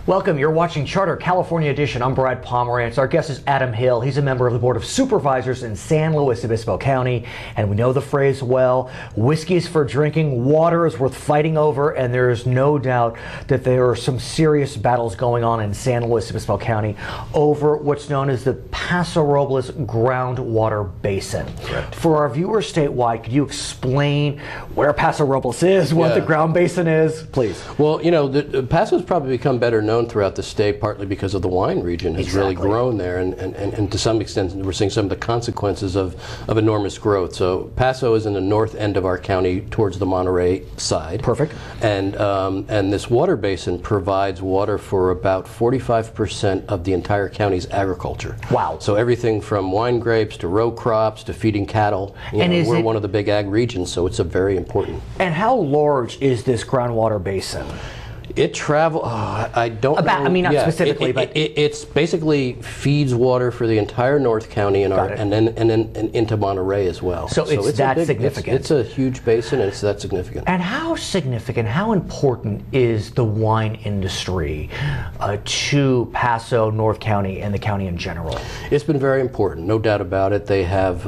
Welcome. You're watching Charter California Edition. I'm Brad Pomerance. Our guest is Adam Hill. He's a member of the Board of Supervisors in San Luis Obispo County. And we know the phrase well, whiskey is for drinking, water is worth fighting over, and there is no doubt that there are some serious battles going on in San Luis Obispo County over what's known as the Paso Robles groundwater basin. Correct. For our viewers statewide, could you explain where Paso Robles is, what the ground basin is, please? Well, you know, Paso's probably become better known throughout the state, partly because of the wine region has really grown there, and to some extent we're seeing some of the consequences of enormous growth. So Paso is in the north end of our county towards the Monterey side. Perfect. And this water basin provides water for about 45% of the entire county's agriculture. Wow. So everything from wine grapes to row crops to feeding cattle. We're one of the big ag regions, so it's a very important. And how large is this groundwater basin? It travels. I don't. I mean, not specifically, but it's basically feeds water for the entire North County and then into Monterey as well. So it's that significant. It's a huge basin, and it's that significant. And how significant, how important is the wine industry to Paso, North County, and the county in general? It's been very important, no doubt about it. They have.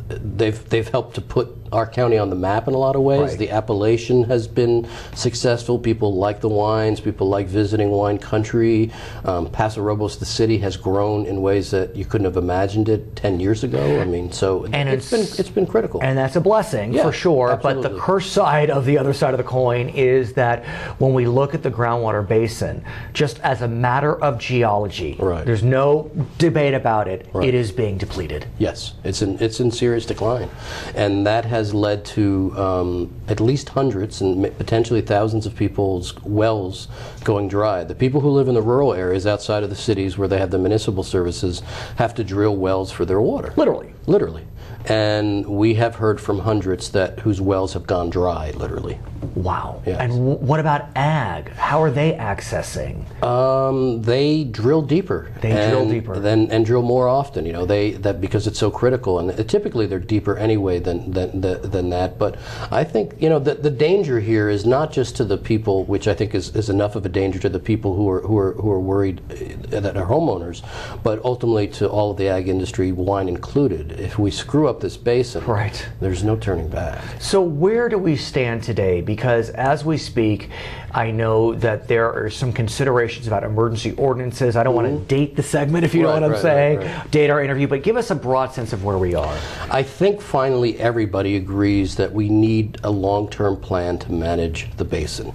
They've helped to put our county on the map in a lot of ways. Right. The appellation has been successful. People like the wines. People like visiting wine country. Paso Robles, the city, has grown in ways that you couldn't have imagined it 10 years ago. I mean, so it's been critical. And that's a blessing, for sure. Absolutely. But the curse side of the other side of the coin is that when we look at the groundwater basin, just as a matter of geology, there's no debate about it, it is being depleted. Yes, it's in serious decline. And that has led to at least hundreds and potentially thousands of people's wells going dry. The people who live in the rural areas outside of the cities where they have the municipal services have to drill wells for their water. Literally. And we have heard from hundreds whose wells have gone dry, literally. Wow. Yes. And what about ag? How are they accessing? They drill deeper. And drill more often. You know, because it's so critical, and typically they're deeper anyway than that. But I think the danger here is not just to the people, which I think is enough of a danger to the people who are worried that are homeowners, but ultimately to all of the ag industry, wine included. If we screw up this basin, there's no turning back. So where do we stand today? Because as we speak, I know that there are some considerations about emergency ordinances. I don't want to date the segment, if you know what I'm saying, date our interview, but give us a broad sense of where we are. I think finally everybody agrees that we need a long-term plan to manage the basin.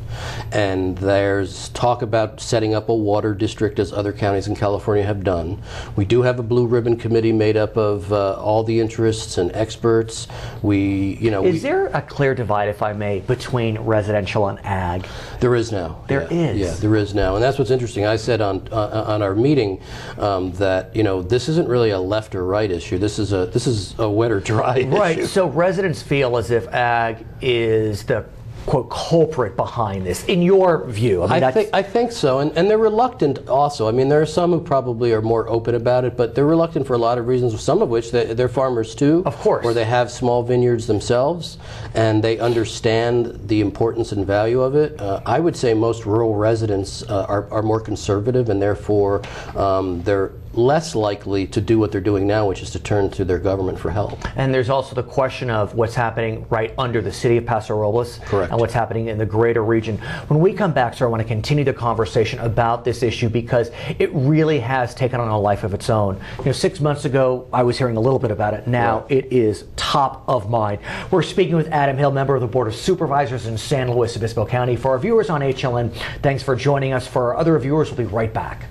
And there's talk about setting up a water district, as other counties in California have done. We do have a blue ribbon committee made up of all the interests and experts. Is there a clear divide, if I may, between residential and ag? There is now. There is. Yeah, there is now, and that's what's interesting. I said on our meeting that this isn't really a left or right issue. This is a wet or dry issue. Right. So residents feel as if ag is the quote culprit behind this, in your view. I think so, and they're reluctant also. I mean, there are some who probably are more open about it, but they're reluctant for a lot of reasons, some of which they're farmers too, of course, or they have small vineyards themselves, and they understand the importance and value of it. I would say most rural residents are more conservative, and therefore they're less likely to do what they're doing now, which is to turn to their government for help. And there's also the question of what's happening right under the city of Paso Robles. Correct. And what's happening in the greater region. When we come back, sir, I want to continue the conversation about this issue because it really has taken on a life of its own. 6 months ago, I was hearing a little bit about it. Now it is top of mind. We're speaking with Adam Hill, member of the Board of Supervisors in San Luis Obispo County. For our viewers on HLN, thanks for joining us. For our other viewers, we'll be right back.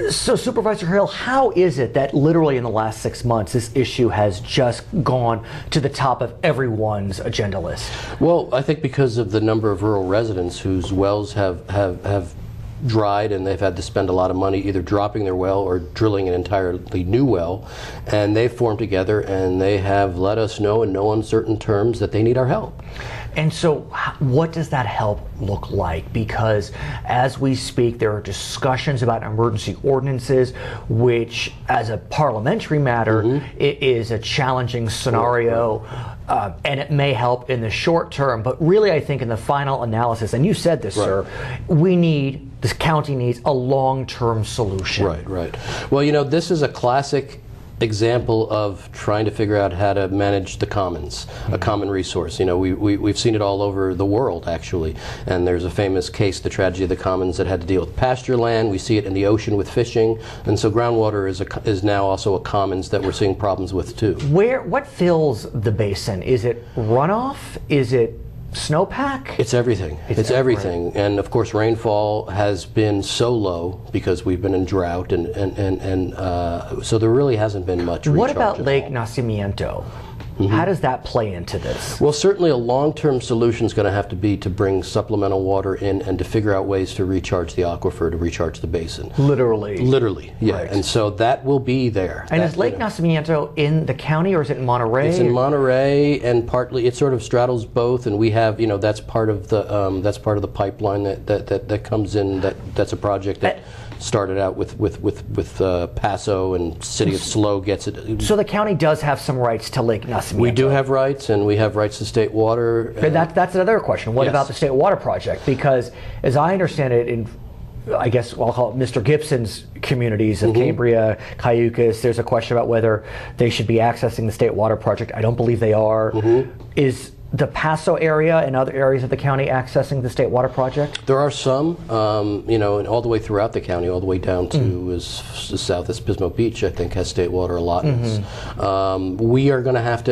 So, Supervisor Hill, how is it that literally in the last 6 months this issue has just gone to the top of everyone's agenda list? Well, I think because of the number of rural residents whose wells have dried, and they've had to spend a lot of money either dropping their well or drilling an entirely new well. And they've formed together, and they have let us know in no uncertain terms that they need our help. And so what does that help look like? Because as we speak, there are discussions about emergency ordinances, which as a parliamentary matter, it is a challenging scenario. And it may help in the short term, but really I think in the final analysis, and you said this, sir, this county needs a long-term solution. Right. Well, you know, this is a classic example of trying to figure out how to manage the commons, a common resource. You know, we've seen it all over the world, actually. And there's a famous case, the tragedy of the commons, that had to deal with pasture land. We see it in the ocean with fishing. And so groundwater is now also a commons that we're seeing problems with, too. What fills the basin? Is it runoff? Is it snowpack? It's everything. It's everything. Right. And of course, rainfall has been so low because we've been in drought, and so there really hasn't been much recharge. What about Lake Nacimiento? How does that play into this? Well, certainly a long-term solution is going to have to be to bring supplemental water in and to figure out ways to recharge the aquifer, to recharge the basin. Literally. Literally, yeah. Right. And so that will be there. And is Lake Nacimiento in the county, or is it in Monterey? It's in Monterey, and partly it sort of straddles both. And we have, you know, that's part of the pipeline that comes in. That's a project that started out with Paso, and City of SLO gets it. So the county does have some rights to Lake Nacimiento. We do have rights, and we have rights to state water. That's another question. What about the state water project? Because as I understand it, in I guess I'll call it Mr. Gibson's communities of Cambria, Cayucas, there's a question about whether they should be accessing the state water project. I don't believe they are. Is the Paso area and other areas of the county accessing the state water project? There are some, you know, and all the way throughout the county, all the way down to as south as Pismo Beach, I think, has state water allotments. We're going to have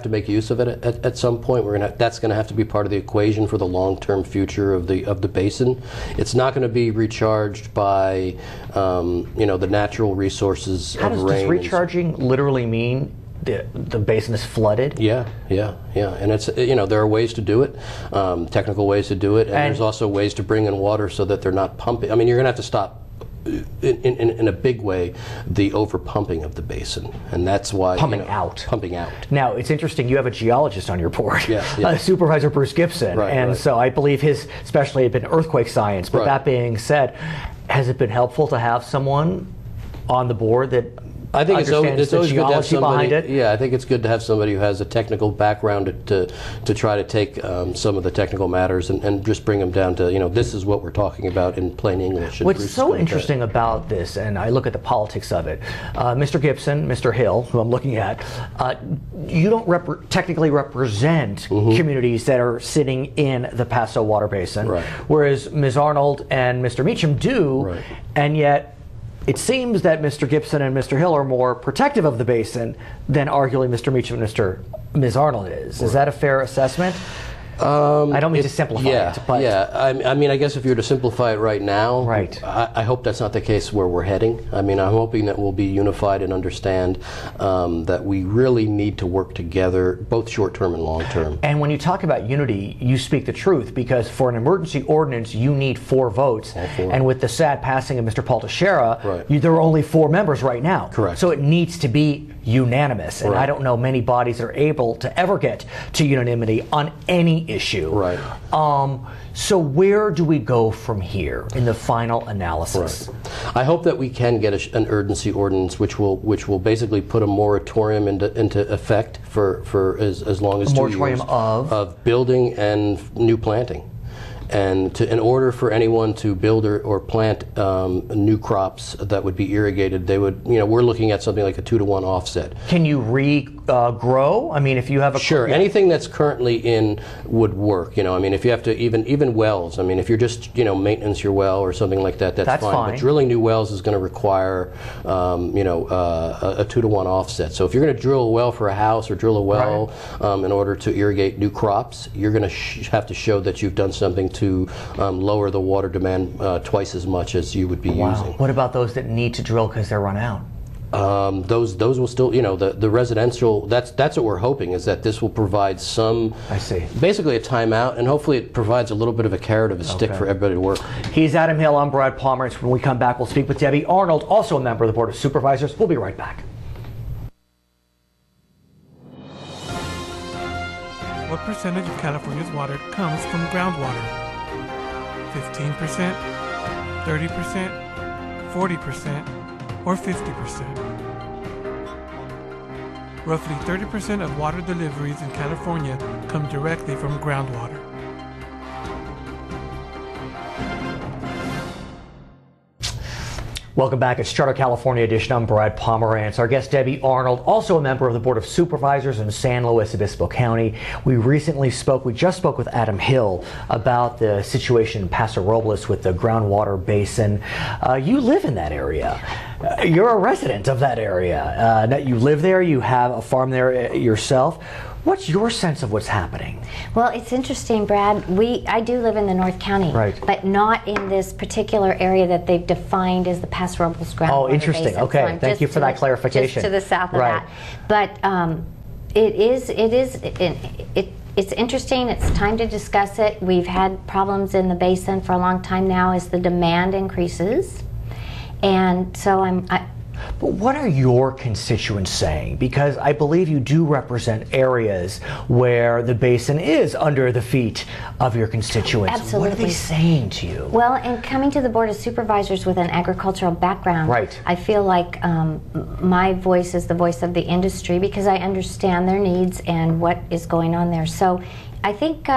to make use of it at some point. That's going to have to be part of the equation for the long-term future of the basin. It's not going to be recharged by, you know, the natural resources of rain. Does recharging literally mean the basin is flooded? Yeah. And it's, you know, there are ways to do it, technical ways to do it, and there's also ways to bring in water so that they're not pumping. I mean, you're going to have to stop in a big way the over pumping of the basin, and that's why pumping out. Now it's interesting. You have a geologist on your board, yes. Supervisor Bruce Gibson, so I believe his specialty had been earthquake science. But that being said, has it been helpful to have someone on the board that I think it's always good to have somebody. Behind it? Yeah, I think it's good to have somebody who has a technical background to try to take some of the technical matters and just bring them down to, you know, this is what we're talking about in plain English. What's so interesting about this, and I look at the politics of it, Mr. Gibson, Mr. Hill, who I'm looking at, you don't technically represent communities that are sitting in the Paso water basin, whereas Ms. Arnold and Mr. Meacham do, and yet it seems that Mr. Gibson and Mr. Hill are more protective of the basin than arguably Mr. Meacham and Ms. Arnold is. Is that a fair assessment? I don't mean to simplify it, but I mean, I guess if you were to simplify it right now, I hope that's not the case where we're heading. I mean, I'm hoping that we'll be unified and understand that we really need to work together, both short-term and long-term. And when you talk about unity, you speak the truth, because for an emergency ordinance, you need 4 votes. And with the sad passing of Mr. Paul Teixeira, there are only 4 members right now. Correct. So it needs to be unanimous, and I don't know many bodies that are able to ever get to unanimity on any issue. So where do we go from here in the final analysis? I hope that we can get an urgency ordinance which will basically put a moratorium into effect for as long as 2 years of building and new planting. And in order for anyone to build or plant new crops that would be irrigated, they would, you know, we're looking at something like a 2-to-1 offset. Can you regrow? I mean, if you have a anything that's currently in would work. You know, I mean, if you have to even wells. I mean, if you're just, you know, maintenance your well or something like that, that's fine. But drilling new wells is going to require, you know, a 2-to-1 offset. So if you're going to drill a well for a house or drill a well in order to irrigate new crops, you're going to have to show that you've done something to lower the water demand twice as much as you would be using. What about those that need to drill because they're run out? those will still, you know, the residential, that's what we're hoping, is that this will provide some, I see, basically a timeout, and hopefully it provides a little bit of a carrot of a stick for everybody to work. He's Adam Hill, I'm Brad Pomerance. When we come back, we'll speak with Debbie Arnold, also a member of the Board of Supervisors. We'll be right back. What percentage of California's water comes from groundwater? 15%, 30%, 40%, or 50%? Roughly 30% of water deliveries in California come directly from groundwater. Welcome back. It's Charter California Edition. I'm Brad Pomerance. Our guest, Debbie Arnold, also a member of the Board of Supervisors in San Luis Obispo County. We just spoke with Adam Hill about the situation in Paso Robles with the groundwater basin. You live in that area. You're a resident of that area. You live there. You have a farm there yourself. What's your sense of what's happening? Well, it's interesting, Brad. I do live in the North County, right, but not in this particular area that they've defined as the Paso Robles groundwater. Oh, interesting. Basin. Okay, So thank you for that clarification. Just to the south of right. that, but it's interesting. It's time to discuss it. We've had problems in the basin for a long time now as the demand increases, and so But what are your constituents saying? Because I believe you do represent areas where the basin is under the feet of your constituents. Absolutely. What are they saying to you? Well, and coming to the Board of Supervisors with an agricultural background, right, I feel like my voice is the voice of the industry because I understand their needs and what is going on there. So I think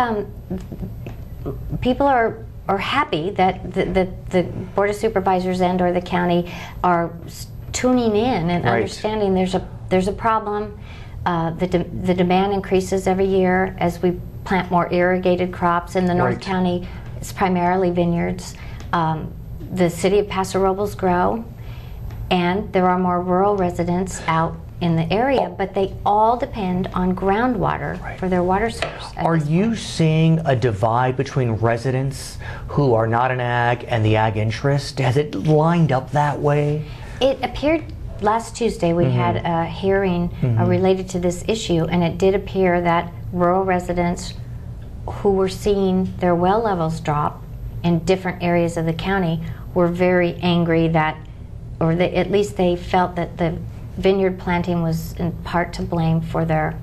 people are happy that the Board of Supervisors and or the county are tuning in and understanding there's a problem. The demand increases every year as we plant more irrigated crops. In the North County, it's primarily vineyards. The city of Paso Robles grow, and there are more rural residents out in the area, but they all depend on groundwater for their water source. Are you seeing a divide between residents who are not in ag and the ag interest? Has it lined up that way? It appeared last Tuesday we had a hearing related to this issue, and it did appear that rural residents who were seeing their well levels drop in different areas of the county were very angry that, or at least they felt that the vineyard planting was in part to blame for their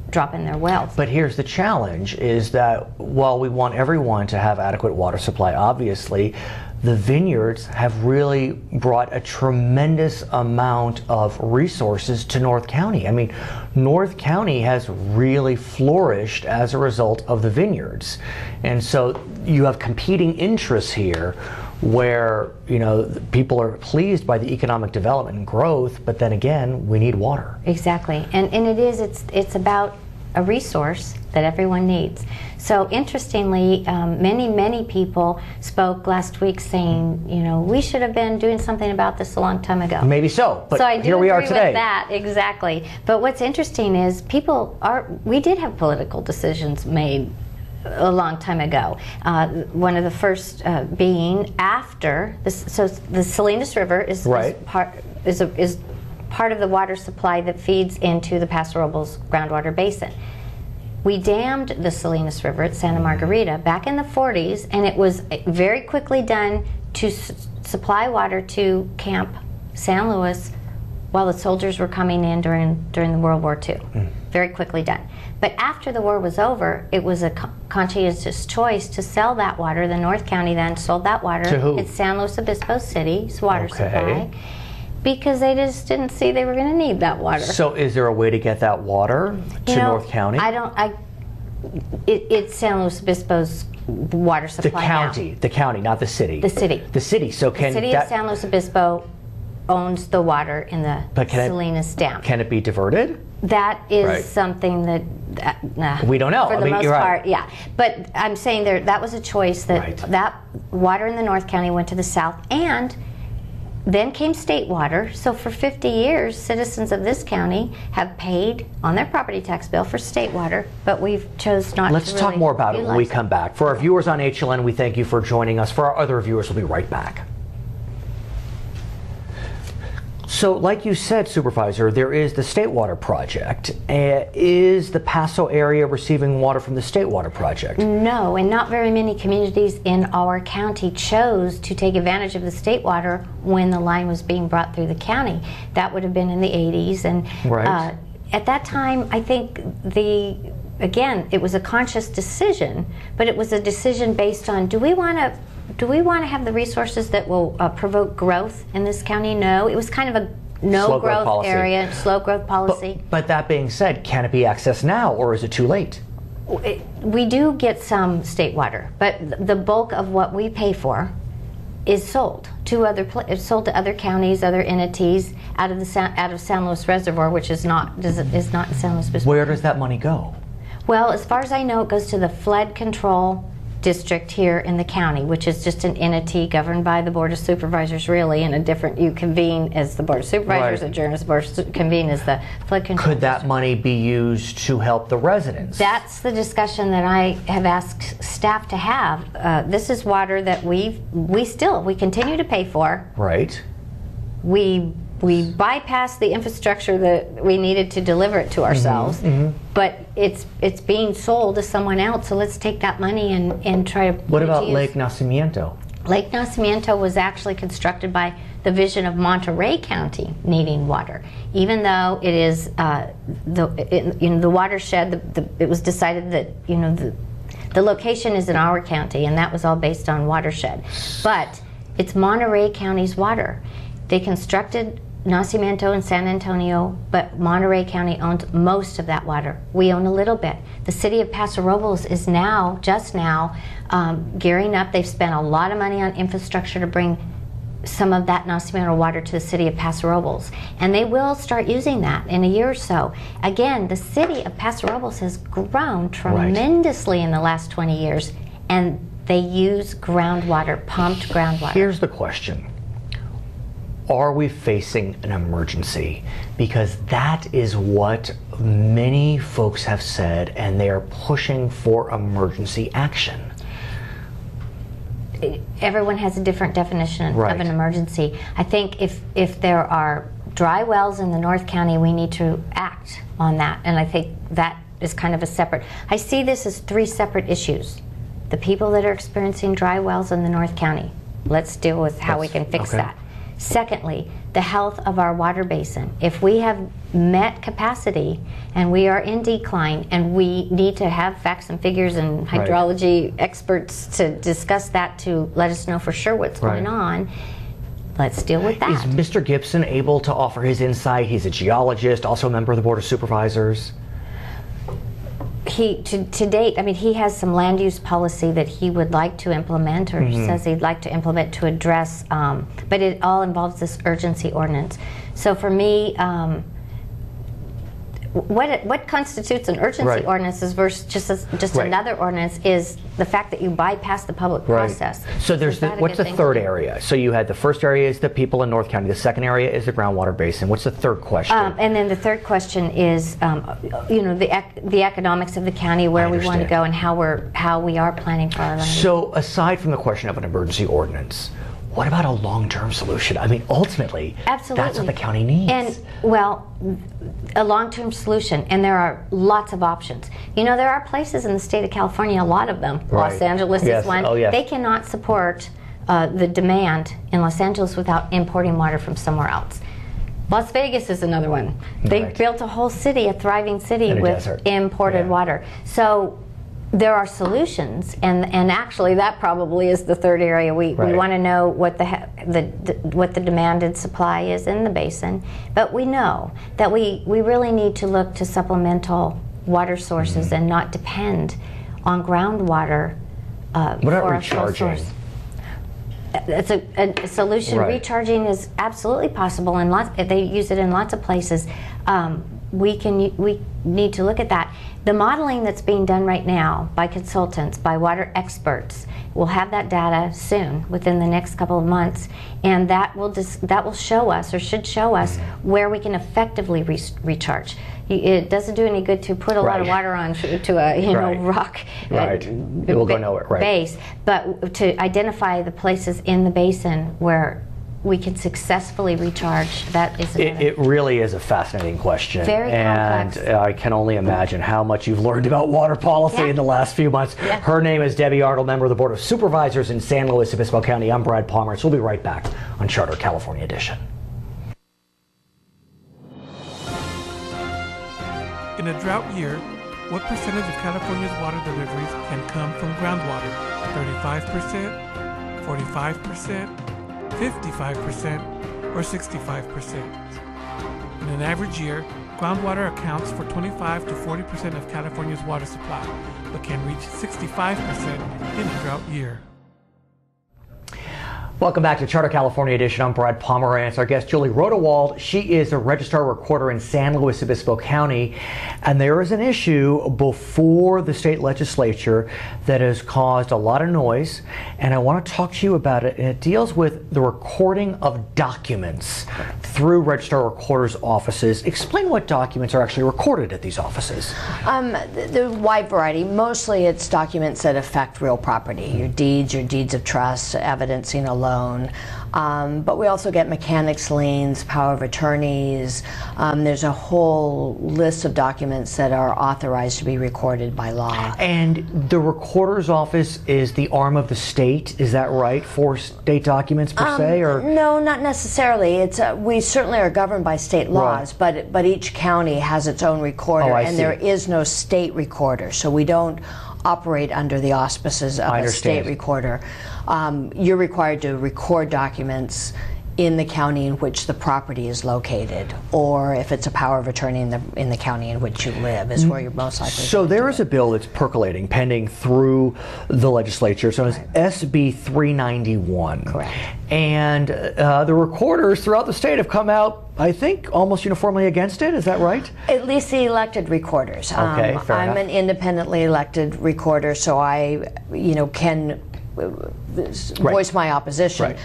drop in their wells. But here's the challenge, is that while we want everyone to have adequate water supply, obviously, the vineyards have really brought a tremendous amount of resources to North County. I mean, North County has really flourished as a result of the vineyards. And so you have competing interests here where, you know, people are pleased by the economic development and growth, but then again, we need water. Exactly. And it's about a resource that everyone needs. So interestingly, many people spoke last week saying, you know, we should have been doing something about this a long time ago. Maybe so, but so I do here we are agree today. with that, exactly. But what's interesting is we did have political decisions made a long time ago. One of the first being after this, so the Salinas River is part of the water supply that feeds into the Paso Robles groundwater basin. We dammed the Salinas River at Santa Margarita back in the 40s, and it was very quickly done to supply water to Camp San Luis while the soldiers were coming in during the World War II. Very quickly done. But after the war was over, it was a conscientious choice to sell that water. The North County then sold that water. To who? It's San Luis Obispo City's water supply, because they just didn't see they were going to need that water. So is there a way to get that water to North County? It's San Luis Obispo's water supply The county, not the city. The city. The city. So the city of San Luis Obispo owns the water in the Salinas Dam. Can it be diverted? That is something that we don't know. For the most part, yeah. But I'm saying that was a choice that that water in the North County went to the south, and then came state water. So for 50 years, citizens of this county have paid on their property tax bill for state water, but we've chose not Let's to talk really more about it when we utilize come back. For our viewers on HLN, we thank you for joining us. For our other viewers, we'll be right back. So, like you said, Supervisor, there is the State Water Project. Is the Paso area receiving water from the State Water Project? No, and not very many communities in our county chose to take advantage of the state water when the line was being brought through the county. That would have been in the 80s, and Right. At that time, I think again, it was a conscious decision, but it was a decision based on, do we want to have the resources that will provoke growth in this county? No. It was kind of a no growth area, slow growth policy. But that being said, can it be accessed now, or is it too late? We do get some state water, but the bulk of what we pay for is sold to other counties, other entities out of San Luis Reservoir, which is not in San Luis Obispo. Where does that money go? Well, as far as I know, it goes to the flood control district here in the county, which is just an entity governed by the Board of Supervisors, really, and you convene as the Board of Supervisors, Right. adjourn as the Board of convene as the flood control Could that district. money be used to help the residents? That's the discussion that I have asked staff to have. This is water that we continue to pay for. Right. We bypassed the infrastructure that we needed to deliver it to ourselves, but it's being sold to someone else. So let's take that money and try to. What about Lake Nacimiento? Lake Nacimiento was actually constructed by the vision of Monterey County needing water, even though it is the watershed. It was decided that the location is in our county, and that was all based on watershed. But it's Monterey County's water. They constructed Nacimiento and San Antonio, but Monterey County owns most of that water. We own a little bit. The city of Paso Robles is just now gearing up. They've spent a lot of money on infrastructure to bring some of that Nacimiento water to the city of Paso Robles, and they will start using that in a year or so. Again, the city of Paso Robles has grown tremendously in the last 20 years, and they use groundwater, pumped groundwater. Here's the question. Are we facing an emergency? Because that is what many folks have said, and they are pushing for emergency action. Everyone has a different definition Right. of an emergency. I think if there are dry wells in the North County, we need to act on that, and I think that is kind of a separate. I see this as three separate issues. The people that are experiencing dry wells in the North County, let's deal with how we can fix that. Secondly, the health of our water basin. If we have met capacity and we are in decline, and we need to have facts and figures and hydrology experts to discuss that to let us know for sure what's going on, let's deal with that. Is Mr. Gibson able to offer his insight? He's a geologist, also a member of the Board of Supervisors. To date, I mean, he has some land use policy that he would like to implement, or he says he'd like to implement to address, but it all involves this urgency ordinance. So for me, what constitutes an urgency ordinance is versus just another ordinance is the fact that you bypass the public process. So there's what's the third area? So you had the first area is the people in North County. The second area is the groundwater basin. What's the third question? And then the third question is, the economics of the county, where we want to go, and how we are planning for our land. So aside from the question of an emergency ordinance, what about a long-term solution? I mean, ultimately, that's what the county needs. And, well, a long-term solution, and there are lots of options. There are places in the state of California, a lot of them. Los Angeles is one. They cannot support the demand in Los Angeles without importing water from somewhere else. Las Vegas is another one. They built a whole city, a thriving city with imported water. So there are solutions, and actually that probably is the third area. We want to know what the demand and supply is in the basin, but we know that we really need to look to supplemental water sources and not depend on groundwater what about recharging? It's a solution. Recharging is absolutely possible, and they use it in lots of places. We need to look at that. The modeling that's being done right now by consultants, by water experts, we'll have that data soon, within the next couple of months, and that will show us, or should show us, where we can effectively recharge. It doesn't do any good to put a lot of water on to a rock it will go nowhere. Base, but to identify the places in the basin where we can successfully recharge, that is another. It really is a fascinating question. Very complex. And I can only imagine how much you've learned about water policy in the last few months. Yeah. Her name is Debbie Arnold, member of the Board of Supervisors in San Luis Obispo County. I'm Brad Pomerance. We'll be right back on Charter California Edition. In a drought year, what percentage of California's water deliveries can come from groundwater? 35%, 45%, 55%, or 65%? In an average year, groundwater accounts for 25 to 40% of California's water supply, but can reach 65% in a drought year. Welcome back to Charter California Edition. I'm Brad Pomerance. Our guest, Julie Rodewald. She is a registrar recorder in San Luis Obispo County. And there is an issue before the state legislature that has caused a lot of noise. And I want to talk to you about it. And it deals with the recording of documents through registrar recorders' offices. Explain what documents are actually recorded at these offices. The wide variety. Mostly it's documents that affect real property. Your deeds of trust, evidencing a loan. But we also get mechanics liens, power of attorneys. There's a whole list of documents that are authorized to be recorded by law. And the recorder's office is the arm of the state, is that right, for state documents per se? Or? No, not necessarily. It's we certainly are governed by state laws, but each county has its own recorder, and there is no state recorder, so we don't operate under the auspices of a state recorder. You're required to record documents in the county in which the property is located, or if it's a power of attorney in the county in which you live is where you're most likely. So there is a bill that's percolating, pending through the legislature, so it's SB 391. Correct. And the recorders throughout the state have come out, I think, almost uniformly against it. Is that right? At least the elected recorders. Okay, fair I'm enough. an independently elected recorder, so I, can voice my opposition. Right.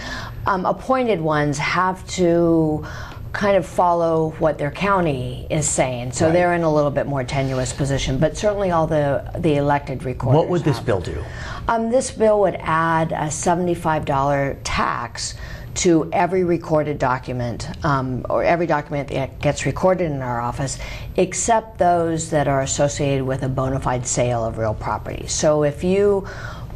Appointed ones have to kind of follow what their county is saying, so they're in a little bit more tenuous position. But certainly all the elected recorders. What would this bill do? This bill would add a $75 tax to every recorded document, or every document that gets recorded in our office, except those that are associated with a bona fide sale of real property. So if you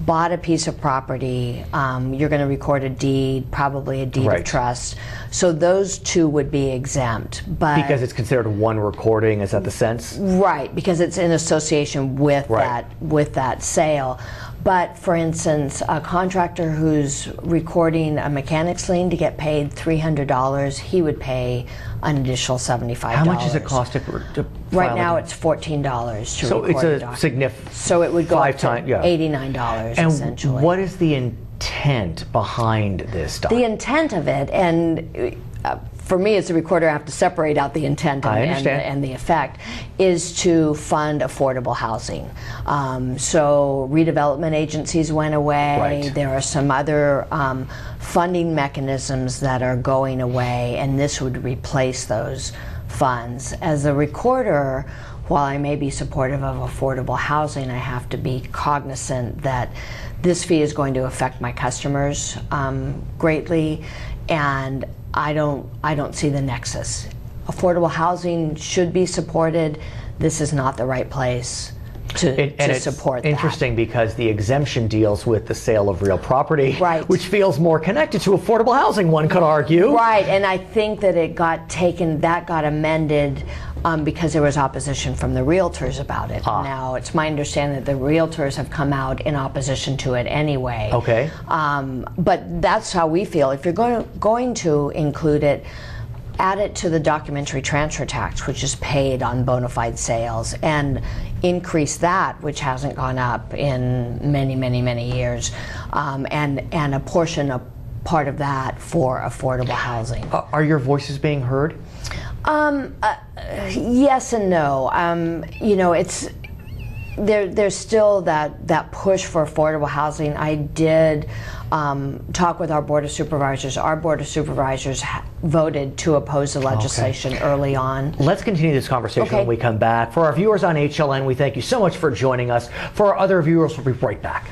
bought a piece of property, you're going to record a deed, probably a deed of trust. So those two would be exempt. But because it's considered one recording, is that the sense? Right, because it's in association with that sale. But for instance, a contractor who's recording a mechanics lien to get paid $300, he would pay an additional $75. How much does it cost to right now it's $14 to so record it's a a document. significant So it would go up to $89 $89 essentially. And what is the intent behind this document? The intent of it, and for me as a recorder I have to separate out the intent and the effect, is to fund affordable housing. So redevelopment agencies went away. There are some other funding mechanisms that are going away, and this would replace those funds. As a recorder, while I may be supportive of affordable housing, I have to be cognizant that this fee is going to affect my customers greatly, and I don't see the nexus. Affordable housing should be supported. This is not the right place to support that. Interesting because the exemption deals with the sale of real property, which feels more connected to affordable housing, one could argue. Right, and I think that it got taken, that got amended because there was opposition from the realtors about it. Now, it's my understanding that the realtors have come out in opposition to it anyway. Okay. But that's how we feel. If you're going to include it, add it to the documentary transfer tax, which is paid on bona fide sales, and increase that, which hasn't gone up in many, many, many years, and apportion a part of that for affordable housing. Are your voices being heard? Yes and no. It's there's still that push for affordable housing. I did talk with our Board of Supervisors. Our Board of Supervisors voted to oppose the legislation early on. Let's continue this conversation when we come back. For our viewers on HLN, we thank you so much for joining us. For our other viewers, we'll be right back.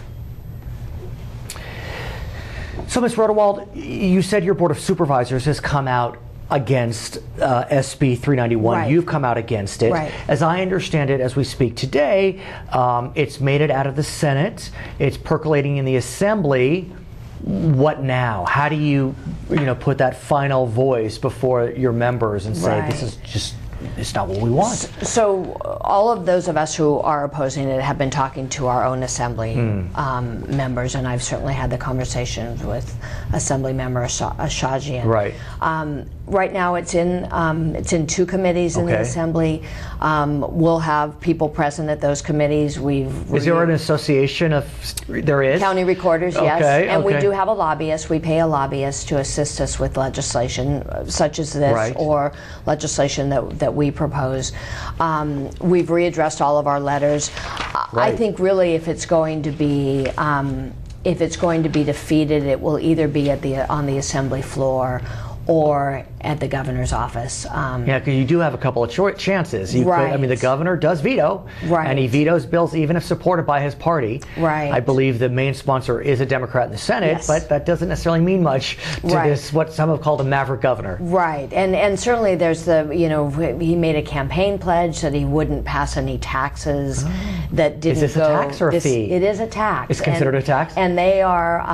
So, Ms. Rodewald, you said your Board of Supervisors has come out against SB 391. Right. You've come out against it. Right. As I understand it, as we speak today, it's made it out of the Senate. It's percolating in the Assembly. What now? How do you put that final voice before your members and say, this is just, it's not what we want? So all of those of us who are opposing it have been talking to our own Assembly members, and I've certainly had the conversations with Assembly Member Ashajian. Right. Right now it's in two committees in the Assembly. We'll have people present at those committees. Is there an association of, there is? County recorders, yes. Okay, and we do have a lobbyist. We pay a lobbyist to assist us with legislation such as this or legislation that we propose. We've readdressed all of our letters. I think really if it's going to be defeated, it will either be on the Assembly floor or at the governor's office. Yeah, because you do have a couple of short chances. You could, I mean, the governor does veto, and he vetoes bills even if supported by his party. Right. I believe the main sponsor is a Democrat in the Senate, but that doesn't necessarily mean much to this, what some have called a maverick governor. Right, and certainly there's he made a campaign pledge that he wouldn't pass any taxes that didn't go. Is this a tax or a fee? It is a tax. It's considered a tax? And they are,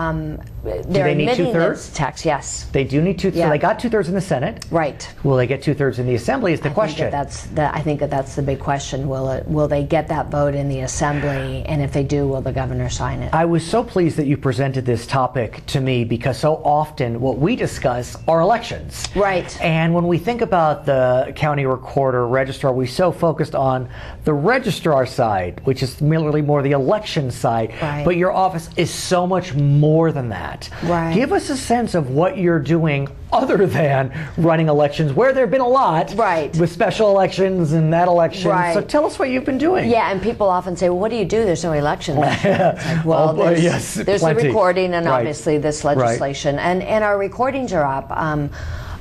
they're need admitting 2/3? it's a tax, yes. They do need 2/3. So they got 2/3 in the Senate. Right. Will they get 2/3 in the Assembly is the question. I think that's the big question. Will they get that vote in the Assembly? And if they do, will the governor sign it? I was so pleased that you presented this topic to me because so often what we discuss are elections. Right. And when we think about the county recorder, registrar, we so focused on the registrar side, which is merely more the election side. Right. But your office is so much more than that. Right. Give us a sense of what you're doing other than running elections, where there have been a lot with special elections and that election. So tell us what you've been doing. Yeah, and people often say, well, what do you do? There's no elections. It's like, well, there's the recording and obviously this legislation. And our recordings are up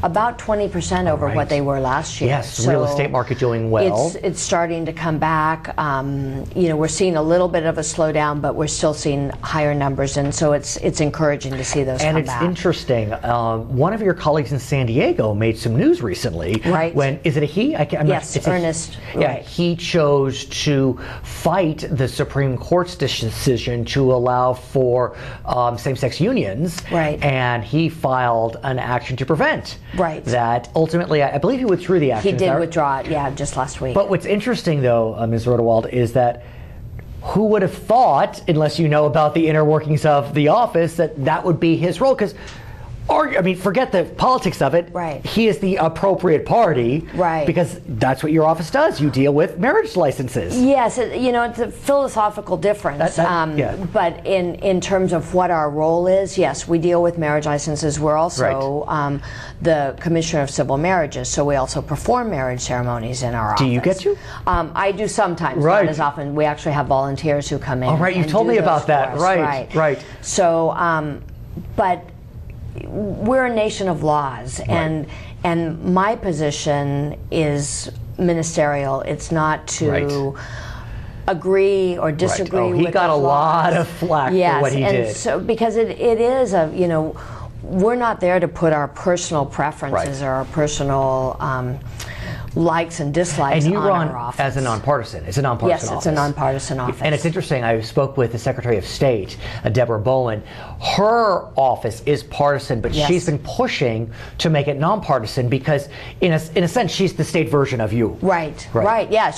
about 20% over what they were last year. Yes, so real estate market doing well. It's starting to come back. We're seeing a little bit of a slowdown, but we're still seeing higher numbers, and so it's encouraging to see those come back. And it's interesting. One of your colleagues in San Diego made some news recently. Right. When is it a he? Yes, Ernest. He chose to fight the Supreme Court's decision to allow for same-sex unions. Right. And he filed an action to prevent. Right. That ultimately, I believe he withdrew the action. He did withdraw it, just last week. But what's interesting, though, Ms. Rodewald, is that who would have thought, unless you know about the inner workings of the office, that would be his role? Because, forget the politics of it. Right. He is the appropriate party. Right. Because that's what your office does. You deal with marriage licenses. Yes, it's a philosophical difference. But in terms of what our role is, yes, we deal with marriage licenses. We're also the Commissioner of Civil Marriages, so we also perform marriage ceremonies in our office. Do you get to? I do sometimes, not as often. We actually have volunteers who come in. Oh, right, you told me about that. Right. So, but we're a nation of laws, and my position is ministerial. It's not to agree or disagree with he got a lot of flack for what he did. So because it is we're not there to put our personal preferences or our personal likes and dislikes and you on run our office. As a nonpartisan. It's a nonpartisan office. Yes, it's a nonpartisan office. And it's interesting, I spoke with the Secretary of State, Deborah Bolin. Her office is partisan, but she's been pushing to make it nonpartisan because, in a sense, she's the state version of you. Right. Yeah,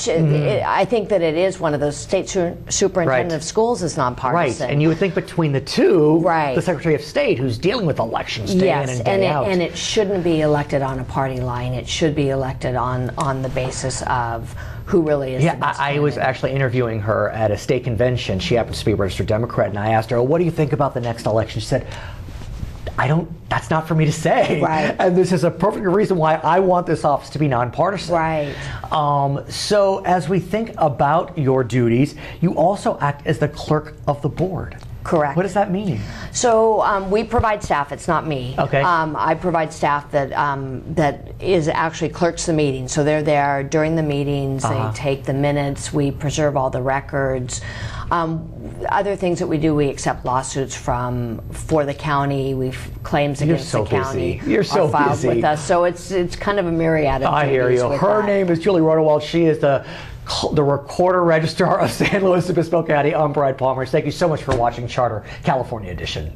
I think that it is one of those state superintendent of schools is nonpartisan. Right, and you would think between the two, the Secretary of State, who's dealing with elections day in and day out. And it shouldn't be elected on a party line. It should be elected on the basis of who really is the best I was candidate. actually interviewing her at a state convention. She happens to be a registered Democrat, and I asked her, what do you think about the next election? She said, that's not for me to say. Right. And this is a perfect reason why I want this office to be nonpartisan. Right. So as we think about your duties, you also act as the clerk of the board. Correct. What does that mean? So we provide staff. It's not me. Okay. I provide staff that that is actually clerks the meeting. So they're there during the meetings. They take the minutes. We preserve all the records. Other things that we do, we accept lawsuits for the county. We've claims against the county. You're so are filed busy with us. So it's kind of a myriad of I hear you. Her name is Julie Rodewald. She is the Recorder Registrar of San Luis Obispo County. I'm Brad Pomerance. Thank you so much for watching Charter California Edition.